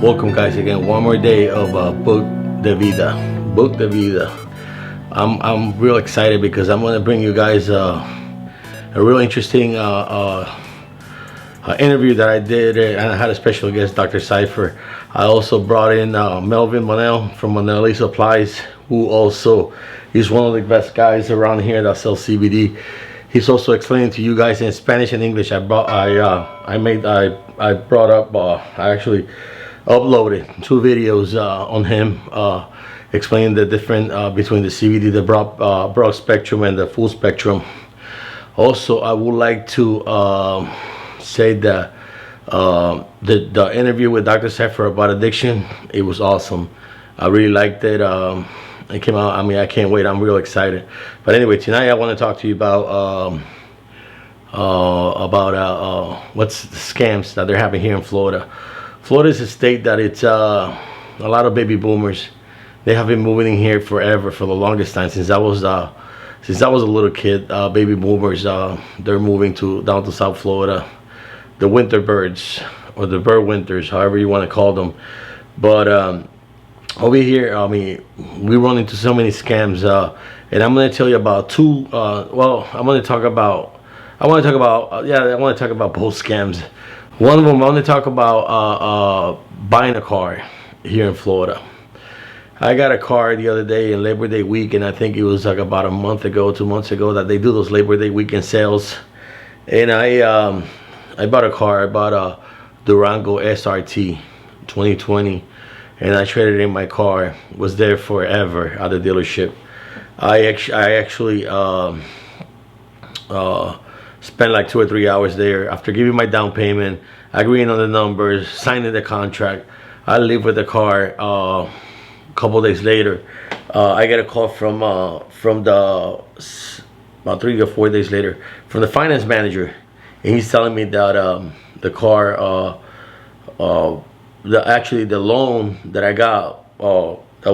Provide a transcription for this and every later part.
Welcome guys again, one more day of Book the Vida. Book the Vida. I'm real excited because I'm going to bring you guys a real interesting interview that I did, and I had a special guest, Dr. Cypher. I also brought in Melvin Monell from Monelli Supplies, who also is one of the best guys around here that sells CBD. He's also explaining to you guys in Spanish and English. I actually uploaded 2 videos on him explaining the difference between the CBD, the broad spectrum and the full spectrum. Also, I would like to say that the interview with Dr. Cypher about addiction, it was awesome. I really liked it. It came out, I can't wait. I'm real excited. But anyway, tonight I want to talk to you about what's the scams that they're having here in Florida. Florida is a state that it's a lot of baby boomers. They have been moving in here forever, for the longest time, since I was a little kid. Baby boomers, they're moving down to South Florida. The winter birds, or the bird winters, however you want to call them. But over here, we run into so many scams, and I'm going to tell you about 2. I want to talk about both scams. One of them, I want to talk about buying a car here in Florida. I got a car the other day in Labor Day weekend. I think it was like about a month ago, 2 months ago, that they do those Labor Day weekend sales. And I bought a car. I bought a Durango SRT 2020, and I traded in my car. It was there forever at the dealership. I actually spent like 2 or 3 hours there. After giving my down payment, agreeing on the numbers, signing the contract, I leave with the car. A couple days later, I get a call from about 3 or 4 days later, from the finance manager, and he's telling me that the car, the loan that I got, it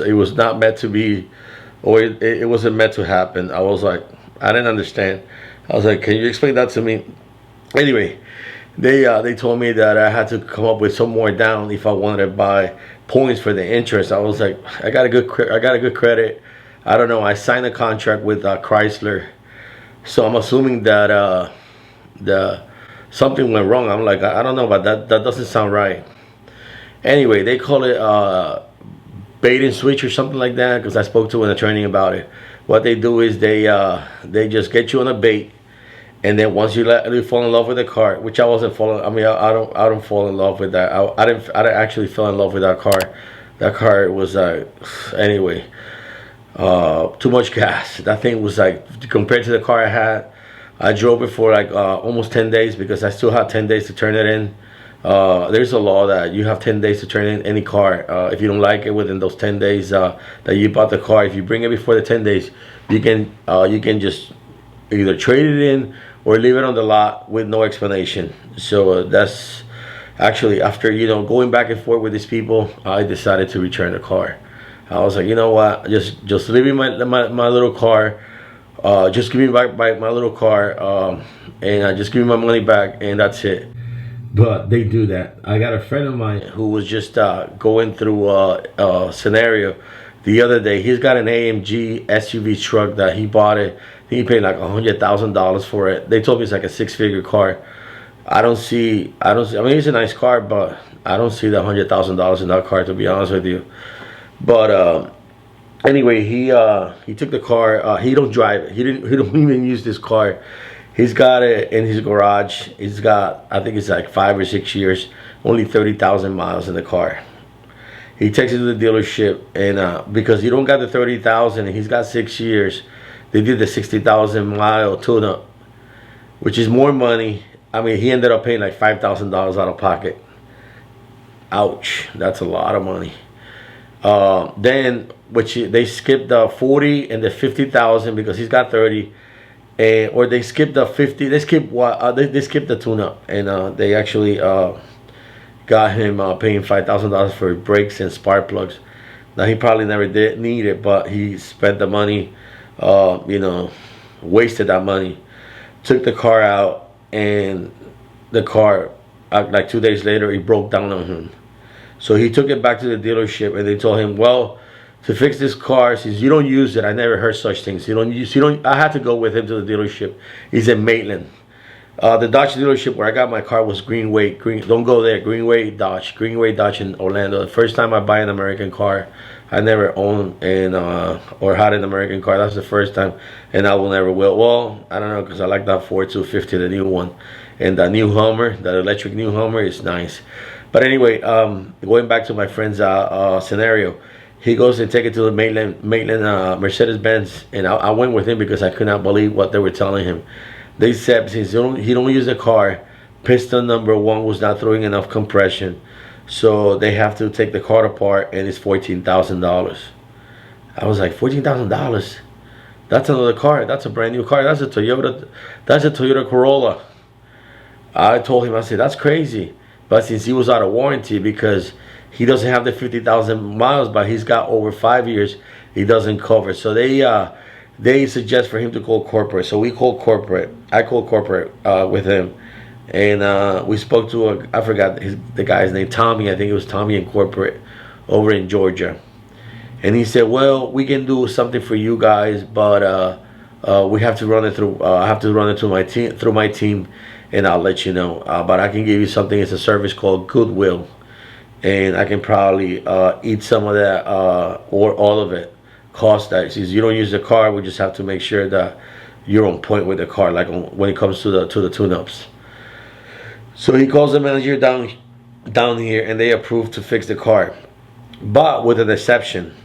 was not meant to be, or it wasn't meant to happen. I was like, I didn't understand. I was like, can you explain that to me? Anyway, they told me that I had to come up with some more down if I wanted to buy points for the interest. I was like, I got a good credit. I don't know. I signed a contract with Chrysler, so I'm assuming that something went wrong. I'm like, I don't know about that. That doesn't sound right. Anyway, they call it bait and switch or something like that, because I spoke to an attorney about it. What they do is they just get you on a bait, and then once you fall in love with the car, which I wasn't falling. I don't fall in love with that. I didn't actually fall in love with that car. That car was anyway, too much gas. That thing was like, compared to the car I had. I drove it for like almost 10 days, because I still had 10 days to turn it in. There's a law that you have 10 days to turn in any car. If you don't like it within those 10 days that you bought the car, if you bring it before the 10 days, you can just either trade it in or leave it on the lot with no explanation. So that's actually, after going back and forth with these people, I decided to return the car. I was like, you know what, just leave me my little car. Just give me back my little car, and just give me my money back, and that's it. But they do that. I got a friend of mine who was just going through a scenario the other day. He's got an AMG SUV truck that he bought it. I think he paid like $100,000 for it. They told me it's like a 6-figure car. I mean, it's a nice car, but I don't see the $100,000 in that car, to be honest with you. But anyway, he took the car. He don't drive it. He don't even use this car. He's got it in his garage. He's got, I think it's like 5 or 6 years, only 30,000 miles in the car. He takes it to the dealership, and because you don't got the 30,000 and he's got 6 years, they did the 60,000 mile tune-up, which is more money. I mean, he ended up paying like $5,000 out of pocket. Ouch, that's a lot of money. Then, they skipped the 40 and the 50,000 because he's got 30. Or they skipped the 50. They skipped they skipped the tune-up, and they actually got him paying $5,000 for brakes and spark plugs. Now, he probably never did need it, but he spent the money, wasted that money. Took the car out, and the car like 2 days later, it broke down on him. So he took it back to the dealership, and they told him, well, to fix this car, since you don't use it, I never heard such things. You don't use, you don't. I had to go with him to the dealership. He's in Maitland. The Dodge dealership where I got my car was Greenway. Don't go there. Greenway Dodge in Orlando. The first time I buy an American car, I never owned or had an American car. That's the first time, and I will never will. Well, I don't know, because I like that Ford 250, the new one, and the new Hummer, that electric new Hummer is nice. But anyway, going back to my friend's scenario, he goes and take it to the Maitland Mercedes Benz, and I went with him because I could not believe what they were telling him. They said since he don't use the car, piston number 1 was not throwing enough compression, so they have to take the car apart, and it's $14,000. I was like, $14,000? That's another car. That's a brand new car. That's a Toyota. That's a Toyota Corolla. I told him, I said, that's crazy. But since he was out of warranty, because he doesn't have the 50,000 miles, but he's got over 5 years, he doesn't cover. So they suggest for him to call corporate. So we called corporate. I called corporate with him, and we spoke to I forgot the guy's name, Tommy. I think it was Tommy in corporate over in Georgia. And he said, well, we can do something for you guys, but we have to run it through. I have to run it through my team, and I'll let you know. But I can give you something. It's a service called Goodwill, and I can probably eat some of that or all of it. Cost that. Since you don't use the car, we just have to make sure that you're on point with the car, like when it comes to the tune-ups. So he calls the manager down here, and they approve to fix the car, but with an exception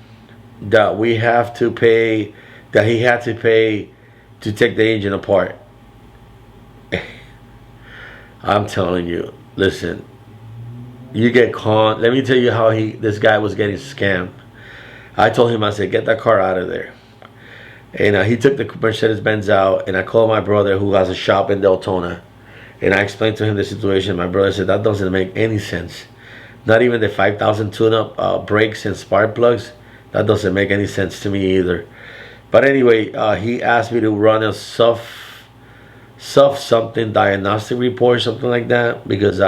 that we have to pay, that he had to pay to take the engine apart. I'm telling you, listen, you get caught. Let me tell you how this guy was getting scammed. I told him, I said, get that car out of there. And he took the Mercedes-Benz out, and I called my brother who has a shop in Deltona, and I explained to him the situation. My brother said, that doesn't make any sense. Not even the 5,000 tune-up brakes and spark plugs. That doesn't make any sense to me either. But anyway, he asked me to run a soft something diagnostic report, something like that, because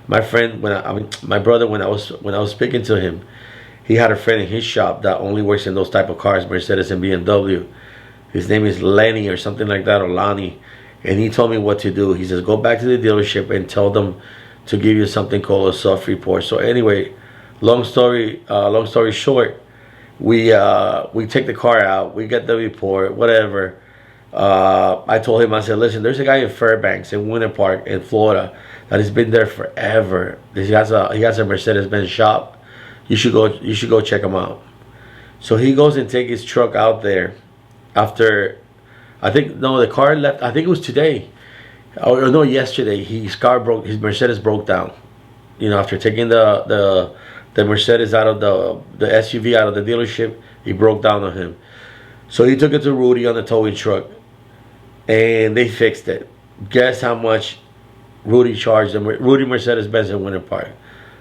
my friend, my brother, when I was speaking to him, he had a friend in his shop that only works in those type of cars, Mercedes and BMW. His name is Lenny or something like that, or Lonnie. And he told me what to do. He says, go back to the dealership and tell them to give you something called a soft report. So anyway, long story short, we take the car out, we get the report, whatever. I told him, I said, listen, there's a guy in Fairbanks in Winter Park in Florida that has been there forever. He has a Mercedes-Benz shop. You should go check him out. So he goes and take his truck out there after, the car left, I think it was today. Or no, yesterday. His Mercedes broke down. You know, after taking the Mercedes out of the SUV out of the dealership, he broke down on him. So he took it to Rudy on the towing truck, and they fixed it. Guess how much Rudy charged him? Rudy Mercedes-Benz in Winter Park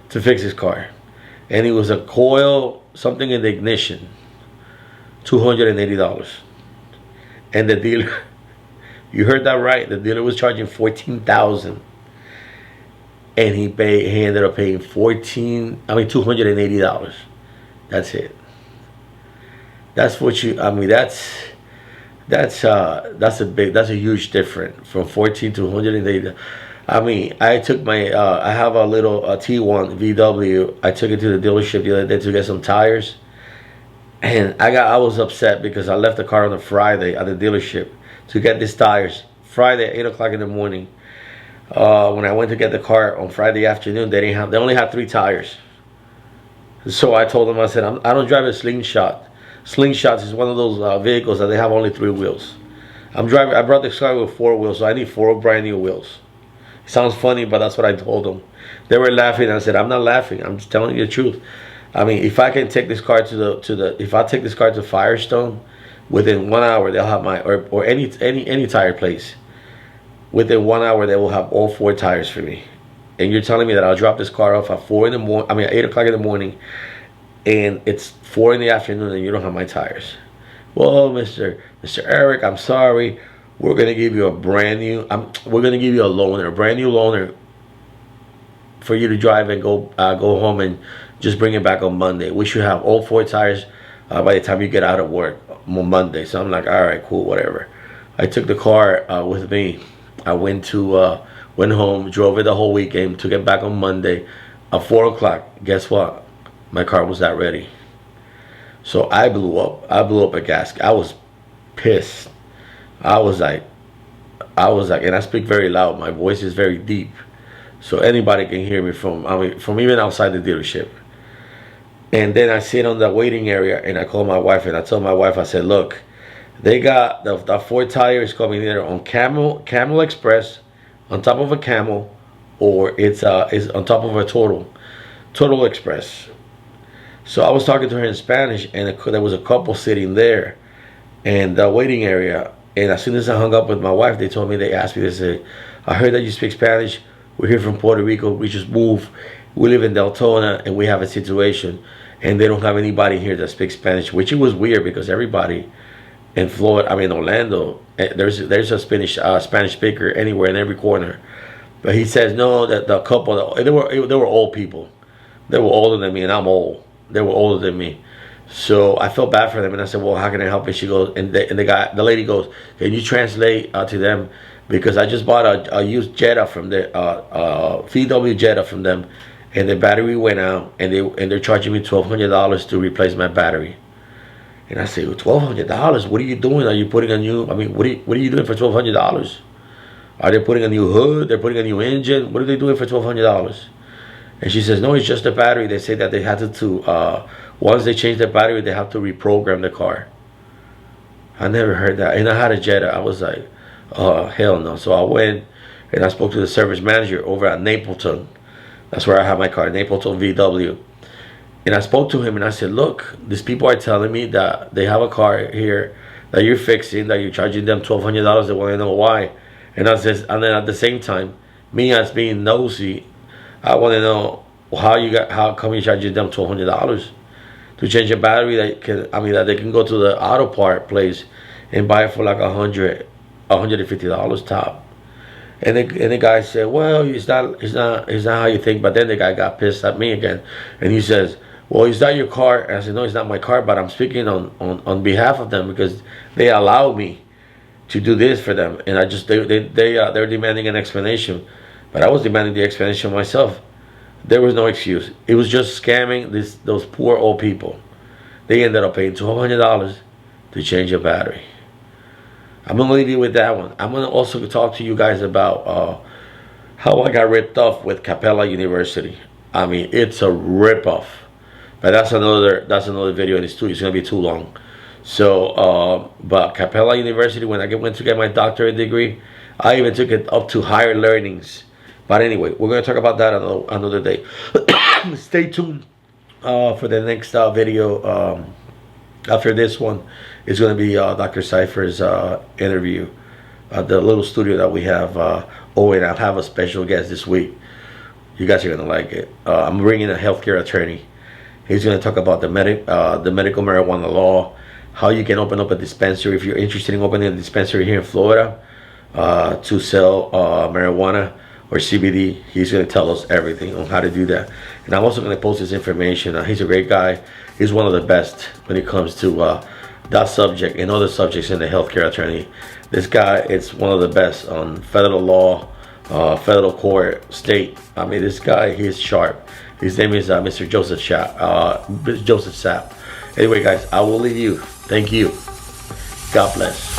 to fix his car. And it was a coil, something in the ignition, $280. And the dealer, you heard that right, the dealer was charging $14,000, and he ended up paying $280. That's it. That's what that's a huge difference from 14 to 180. I mean, I took my I have a little T1 VW. I took it to the dealership the other day to get some tires, and I was upset because I left the car on a Friday at the dealership to get these tires. Friday at 8 o'clock in the morning. When I went to get the car on Friday afternoon, they only had 3 tires. So I told them, I said, I don't drive a Slingshot. Slingshots is one of those vehicles that they have only 3 wheels. I brought this car with 4 wheels, so I need 4 brand new wheels. It sounds funny, but that's what I told them. They were laughing, and I said, I'm not laughing. I'm just telling you the truth. I mean, if I can take this car if I take this car to Firestone, within 1 hour they'll have or any tire place. Within 1 hour they will have all 4 tires for me. And you're telling me that I'll drop this car off at 8 o'clock in the morning, and it's 4 in the afternoon, and you don't have my tires? Well, Mr. Eric, I'm sorry. We're gonna give you a brand new. We're gonna give you a brand new loaner, for you to drive and go home and just bring it back on Monday. We should have all 4 tires by the time you get out of work on Monday. So I'm like, all right, cool, whatever. I took the car with me. I went home, drove it the whole weekend, took it back on Monday at 4 o'clock. Guess what? My car was not ready. So I blew up. I blew up a gasket. I was pissed. I was like, and I speak very loud. My voice is very deep, so anybody can hear me from even outside the dealership. And then I sit on the waiting area, and I call my wife, and I tell my wife, I said, look, they got the 4 tires coming either on Camel Express, on top of a Camel, or it's on top of a Total Express. So I was talking to her in Spanish, and there was a couple sitting there in the waiting area. And as soon as I hung up with my wife, they asked me, they said, I heard that you speak Spanish. We're here from Puerto Rico. We just moved. We live in Deltona, and we have a situation. And they don't have anybody here that speaks Spanish, which it was weird because everybody in Orlando, there's a Spanish speaker anywhere in every corner. But he says, no, that the couple, they were old people. They were older than me, and I'm old. They were older than me. So I felt bad for them, and I said, well, how can I help? And she goes, the lady goes, can you translate to them? Because I just bought a used Jetta from the VW Jetta from them, and the battery went out, and they're charging me $1,200 to replace my battery. And I said, well, $1,200? What are you doing? Are you putting a new? What are you doing for $1,200? Are they putting a new hood? They're putting a new engine? What are they doing for $1,200? And she says, no, it's just the battery. They say that they had to once they change the battery, they have to reprogram the car. I never heard that. And I had a Jetta. I was like, oh, hell no. So I went and I spoke to the service manager over at Napleton. That's where I have my car, Napleton VW. And I spoke to him and I said, look, these people are telling me that they have a car here that you're fixing, that you're charging them $1,200. They want to know why. And and then at the same time, me as being nosy, I want to know how come you're charging them $1,200 to change a battery that they can go to the auto part place and buy it for like $150 top. And the guy said, well, it's not how you think. But then the guy got pissed at me again, and he says, well, is that your car? And I said, no, it's not my car, but I'm speaking on behalf of them because they allow me to do this for them. And they're demanding an explanation, but I was demanding the explanation myself. There was no excuse. It was just scamming those poor old people. They ended up paying $1,200 to change a battery. I'm going to leave you with that one. I'm going to also talk to you guys about how I got ripped off with Capella University. It's a rip-off. But that's another video, and it's going to be too long. So, but Capella University, when I went to get my doctorate degree, I even took it up to higher learnings. But anyway, we're going to talk about that another day. Stay tuned for the next video. After this one, it's going to be Dr. Cypher's interview at the little studio that we have. And I'll have a special guest this week. You guys are going to like it. I'm bringing a healthcare attorney. He's going to talk about the medical marijuana law, how you can open up a dispensary if you're interested in opening a dispensary here in Florida to sell marijuana or CBD. He's going to tell us everything on how to do that. And I'm also going to post his information. He's a great guy. He's one of the best when it comes to that subject and other subjects in the healthcare attorney. This guy is one of the best on federal law, federal court, state. This guy, he's sharp. His name is Mr. Joseph Sapp. Anyway, guys, I will leave you. Thank you. God bless.